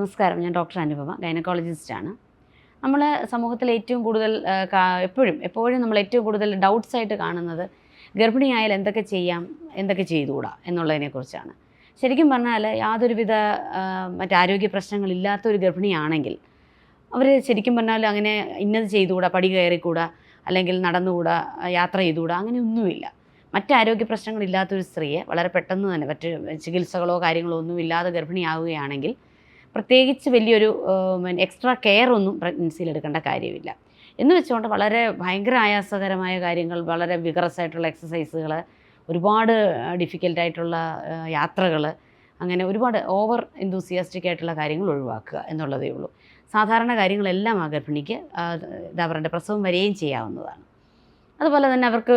നമസ്കാരം. ഞാൻ ഡോക്ടർ അനുപമ, ഗൈനക്കോളജിസ്റ്റാണ്. നമ്മൾ സമൂഹത്തിൽ ഏറ്റവും കൂടുതൽ എപ്പോഴും നമ്മൾ ഏറ്റവും കൂടുതൽ ഡൗട്ട്സ് ആയിട്ട് കാണുന്നത് ഗർഭിണിയായാൽ എന്തൊക്കെ ചെയ്യാം, എന്തൊക്കെ ചെയ്തുകൂടാ എന്നുള്ളതിനെക്കുറിച്ചാണ്. ശരിക്കും പറഞ്ഞാൽ യാതൊരുവിധ മറ്റാരോഗ്യ പ്രശ്നങ്ങളില്ലാത്ത ഒരു ഗർഭിണിയാണെങ്കിൽ അവർ ശരിക്കും പറഞ്ഞാൽ അങ്ങനെ ഇന്നത് ചെയ്തുകൂടാ, പടി കയറിക്കൂടാ, അല്ലെങ്കിൽ നടന്നുകൂടാ, യാത്ര ചെയ്തുകൂടാ, അങ്ങനെയൊന്നുമില്ല. മറ്റാരോഗ്യ പ്രശ്നങ്ങളില്ലാത്തൊരു സ്ത്രീയെ വളരെ പെട്ടെന്ന് തന്നെ മറ്റ് ചികിത്സകളോ കാര്യങ്ങളോ ഒന്നും ഇല്ലാതെ ഗർഭിണിയാവുകയാണെങ്കിൽ പ്രത്യേകിച്ച് വലിയൊരു എക്സ്ട്രാ കെയർ ഒന്നും പ്രഗ്നൻസിയിൽ എടുക്കേണ്ട കാര്യമില്ല. എന്ന് വെച്ചുകൊണ്ട് വളരെ ഭയങ്കര ആയാസകരമായ കാര്യങ്ങൾ, വളരെ വിഗറസ് ആയിട്ടുള്ള എക്സസൈസുകൾ, ഒരുപാട് ഡിഫിക്കൽട്ടായിട്ടുള്ള യാത്രകൾ, അങ്ങനെ ഒരുപാട് ഓവർ എന്തൂസിയാസ്റ്റിക് ആയിട്ടുള്ള കാര്യങ്ങൾ ഒഴിവാക്കുക എന്നുള്ളതേ ഉള്ളൂ. സാധാരണ കാര്യങ്ങളെല്ലാം ആ ഗർഭിണിക്ക് അവരുടെ പ്രസവം വരെയും ചെയ്യാവുന്നതാണ്. അതുപോലെ തന്നെ അവർക്ക്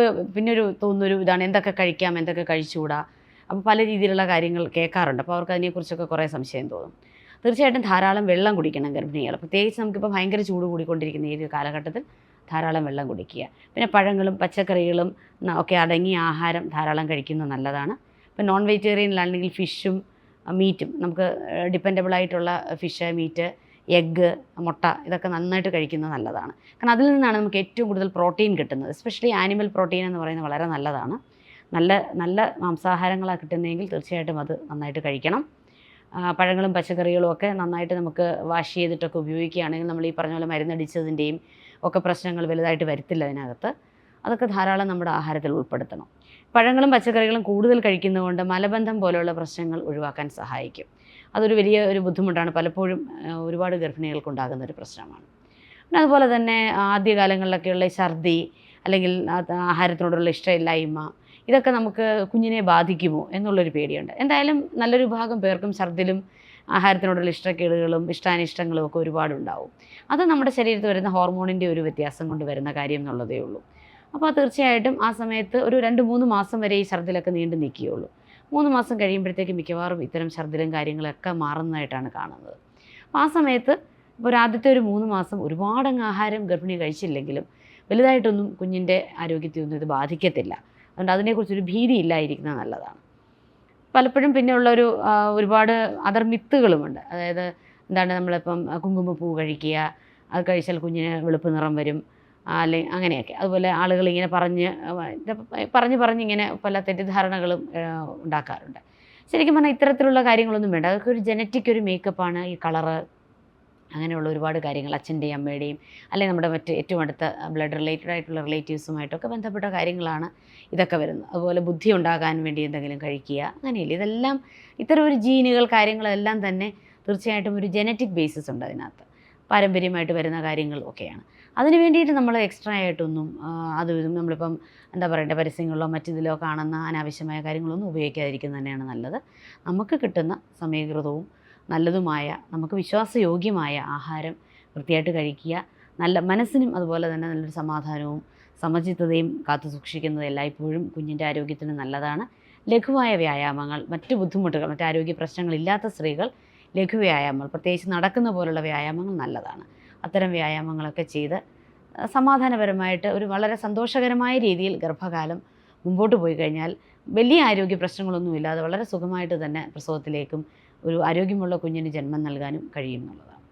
തോന്നുന്നൊരു ഇതാണ് എന്തൊക്കെ കഴിക്കാം, എന്തൊക്കെ കഴിച്ചുകൂടാ. അപ്പോൾ പല രീതിയിലുള്ള കാര്യങ്ങൾ കേൾക്കാറുണ്ട്. അപ്പോൾ അവർക്ക് അതിനെക്കുറിച്ചൊക്കെ കുറേ സംശയം തോന്നും. തീർച്ചയായിട്ടും ധാരാളം വെള്ളം കുടിക്കണം ഗർഭിണികൾ. പ്രത്യേകിച്ച് നമുക്കിപ്പോൾ ഭയങ്കര ചൂട് കൂടിക്കൊണ്ടിരിക്കുന്ന ഈ ഒരു കാലഘട്ടത്തിൽ ധാരാളം വെള്ളം കുടിക്കുക. പിന്നെ പഴങ്ങളും പച്ചക്കറികളും ഒക്കെ അടങ്ങിയ ആഹാരം ധാരാളം കഴിക്കുന്നത് നല്ലതാണ്. ഇപ്പോൾ നോൺ വെജിറ്റേറിയനിലാണെങ്കിൽ ഫിഷും മീറ്റും നമുക്ക് ഡിപ്പെൻഡബിളായിട്ടുള്ള ഫിഷ്, മീറ്റ്, എഗ്ഗ്, മുട്ട ഇതൊക്കെ നന്നായിട്ട് കഴിക്കുന്നത് നല്ലതാണ്. കാരണം അതിൽ നിന്നാണ് നമുക്ക് ഏറ്റവും കൂടുതൽ പ്രോട്ടീൻ കിട്ടുന്നത്. എസ്പെഷ്യലി ആനിമൽ പ്രോട്ടീൻ എന്ന് പറയുന്നത് വളരെ നല്ലതാണ്. നല്ല മാംസാഹാരങ്ങളാണ് കിട്ടുന്നതെങ്കിൽ തീർച്ചയായിട്ടും അത് നന്നായിട്ട് കഴിക്കണം. പഴങ്ങളും പച്ചക്കറികളും ഒക്കെ നന്നായിട്ട് നമുക്ക് വാഷ് ചെയ്തിട്ടൊക്കെ ഉപയോഗിക്കുകയാണെങ്കിൽ നമ്മൾ ഈ പറഞ്ഞ പോലെ മരുന്നടിച്ചതിൻ്റെയും ഒക്കെ പ്രശ്നങ്ങൾ വലുതായിട്ട് വരത്തില്ല അതിനകത്ത്. അതൊക്കെ ധാരാളം നമ്മുടെ ആഹാരത്തിൽ ഉൾപ്പെടുത്തണം. പഴങ്ങളും പച്ചക്കറികളും കൂടുതൽ കഴിക്കുന്നതുകൊണ്ട് മലബന്ധം പോലെയുള്ള പ്രശ്നങ്ങൾ ഒഴിവാക്കാൻ സഹായിക്കും. അതൊരു വലിയ ഒരു ബുദ്ധിമുട്ടാണ്, പലപ്പോഴും ഒരുപാട് ഗർഭിണികൾക്കുണ്ടാകുന്നൊരു പ്രശ്നമാണ്. പിന്നെ അതുപോലെ തന്നെ ആദ്യകാലങ്ങളിലൊക്കെയുള്ള ഛർദി, അല്ലെങ്കിൽ ആഹാരത്തിനോടുള്ള ഇഷ്ടമില്ലായ്മ, ഇതൊക്കെ നമുക്ക് കുഞ്ഞിനെ ബാധിക്കുമോ എന്നുള്ളൊരു പേടിയുണ്ട്. എന്തായാലും നല്ലൊരു ഭാഗം പേർക്കും ഛർദിലും ആഹാരത്തിനോടുള്ള ഇഷ്ടക്കേടുകളും ഇഷ്ടാനിഷ്ടങ്ങളും ഒക്കെ ഒരുപാടുണ്ടാവും. അത് നമ്മുടെ ശരീരത്തിൽ വരുന്ന ഹോർമോണിൻ്റെ ഒരു വ്യത്യാസം കൊണ്ട് വരുന്ന കാര്യം എന്നുള്ളതേ ഉള്ളൂ. അപ്പോൾ തീർച്ചയായിട്ടും ആ സമയത്ത് ഒരു 2-3 മാസം വരെ ഈ ഛർദിലൊക്കെ നീണ്ടു നിൽക്കുകയുള്ളൂ. 3 മാസം കഴിയുമ്പോഴത്തേക്ക് മിക്കവാറും ഇത്തരം ഛർദിലും കാര്യങ്ങളൊക്കെ മാറുന്നതായിട്ടാണ് കാണുന്നത്. അപ്പോൾ ആ സമയത്ത് ഇപ്പോൾ ആദ്യത്തെ ഒരു 3 മാസം ഒരുപാടങ്ങ് ആഹാരം ഗർഭിണി കഴിച്ചില്ലെങ്കിലും വലുതായിട്ടൊന്നും കുഞ്ഞിൻ്റെ ആരോഗ്യത്തെ ഒന്നും ഇത് ബാധിക്കത്തില്ല. അതുകൊണ്ട് അതിനെക്കുറിച്ചൊരു ഭീതി ഇല്ലായിരിക്കുന്നത് നല്ലതാണ്. പലപ്പോഴും പിന്നെയുള്ളൊരു ഒരുപാട് അതർ മിത്തുകളുമുണ്ട്. അതായത് നമ്മളിപ്പം കുങ്കുമപ്പൂ കഴിക്കുക, അത് കഴിച്ചാൽ കുഞ്ഞിന് വെളുപ്പ് നിറം വരും, അല്ലെങ്കിൽ അങ്ങനെയൊക്കെ. അതുപോലെ ആളുകളിങ്ങനെ പറഞ്ഞിങ്ങനെ പല തെറ്റിദ്ധാരണകളും ഉണ്ടാക്കാറുണ്ട്. ശരിക്കും പറഞ്ഞാൽ ഇത്തരത്തിലുള്ള കാര്യങ്ങളൊന്നും വേണ്ട. അതൊക്കെ ഒരു ജനറ്റിക് ഒരു മേക്കപ്പാണ്. ഈ കളറ്, അങ്ങനെയുള്ള ഒരുപാട് കാര്യങ്ങൾ അച്ഛൻ്റെയും അമ്മയുടെയും അല്ലെങ്കിൽ നമ്മുടെ മറ്റ് ഏറ്റവും അടുത്ത ബ്ലഡ് റിലേറ്റഡ് ആയിട്ടുള്ള റിലേറ്റീവ്സുമായിട്ടൊക്കെ ബന്ധപ്പെട്ട കാര്യങ്ങളാണ് ഇതൊക്കെ വരുന്നത്. അതുപോലെ ബുദ്ധി ഉണ്ടാകാൻ വേണ്ടി എന്തെങ്കിലും കഴിക്കുക, അങ്ങനെയില്ല. ഇതെല്ലാം ഇത്തരം ഒരു ജീനുകൾ കാര്യങ്ങളെല്ലാം തന്നെ തീർച്ചയായിട്ടും ഒരു ജനറ്റിക് ബേസിസ് ഉണ്ട് അതിനകത്ത്, പാരമ്പര്യമായിട്ട് വരുന്ന കാര്യങ്ങൾ ഒക്കെയാണ്. അതിന് വേണ്ടിയിട്ട് നമ്മൾ എക്സ്ട്രാ ആയിട്ടൊന്നും നമ്മളിപ്പം പരസ്യങ്ങളിലോ മറ്റിതിലോ കാണുന്ന അനാവശ്യമായ കാര്യങ്ങളൊന്നും ഉപയോഗിക്കാതിരിക്കുന്നത് തന്നെയാണ് നല്ലത്. നമുക്ക് കിട്ടുന്ന സമീകൃതവും നല്ലതുമായ നമുക്ക് വിശ്വാസയോഗ്യമായ ആഹാരം വൃത്തിയായിട്ട് കഴിക്കുക. നല്ല മനസ്സിനും അതുപോലെ തന്നെ നല്ലൊരു സമാധാനവും സമചിത്തതയും കാത്തു സൂക്ഷിക്കുന്നത് എല്ലായ്പ്പോഴും കുഞ്ഞിൻ്റെ ആരോഗ്യത്തിന് നല്ലതാണ്. ലഘുവായ വ്യായാമങ്ങൾ, മറ്റാരോഗ്യ പ്രശ്നങ്ങളില്ലാത്ത സ്ത്രീകൾ ലഘു വ്യായാമങ്ങൾ, പ്രത്യേകിച്ച് നടക്കുന്ന പോലുള്ള വ്യായാമങ്ങൾ നല്ലതാണ്. അത്തരം വ്യായാമങ്ങളൊക്കെ ചെയ്ത് സമാധാനപരമായിട്ട് ഒരു വളരെ സന്തോഷകരമായ രീതിയിൽ ഗർഭകാലം മുമ്പോട്ട് പോയി കഴിഞ്ഞാൽ വലിയ ആരോഗ്യ പ്രശ്നങ്ങളൊന്നുമില്ലാതെ വളരെ സുഖമായിട്ട് തന്നെ പ്രസവത്തിലേക്കും ഒരു ആരോഗ്യമുള്ള കുഞ്ഞിന് ജന്മം നൽകാനും കഴിയും എന്നുള്ളതാണ്.